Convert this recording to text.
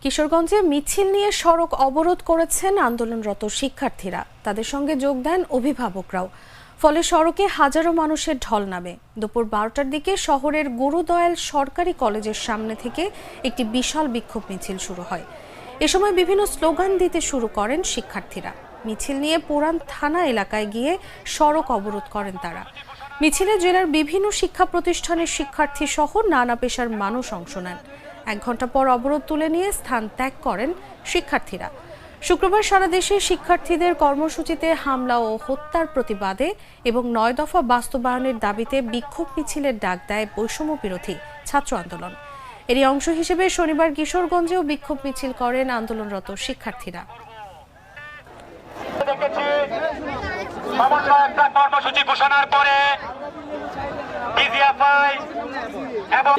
কিশোরগঞ্জে মিছিল নিয়ে সড়ক অবরোধ করেছেন আন্দোলনরত শিক্ষার্থীরা। তাদের সঙ্গে যোগ দেন অভিভাবকরাও। ফলে সড়কে হাজারো মানুষের ঢল নামে। দুপুর 12টার দিকে শহরের গুরুদয়াল সরকারি কলেজের সামনে থেকে একটি বিশাল বিক্ষোভ মিছিল শুরু হয়। এ সময় বিভিন্ন স্লোগান দিতে শুরু করেন শিক্ষার্থীরা। মিছিল নিয়ে পুরান থানা এলাকায় গিয়ে সড়ক অবরোধ করেন তারা। মিছিলে জেলার বিভিন্ন শিক্ষা প্রতিষ্ঠানের শিক্ষার্থী সহ নানা পেশার মানুষ অংশ নেন। 1 ঘন্টা পর অবরোধ তুলে নিয়ে স্থান ত্যাগ করেন শিক্ষার্থীরা। শুক্রবার সারা দেশে শিক্ষার্থীদের কর্মসূচিতে হামলা ও হত্যার প্রতিবাদে এবং 9 দফা বাস্তবায়নের দাবিতে বিক্ষোভ মিছিলের ডাক দেয় বৈষম্য বিরোধী ছাত্র আন্দোলন। এরই অংশ হিসেবে শনিবার কিশোরগঞ্জেও বিক্ষোভ মিছিল করেন আন্দোলনরত শিক্ষার্থীরা। কর্মসূচি ঘোষণার পরে এবং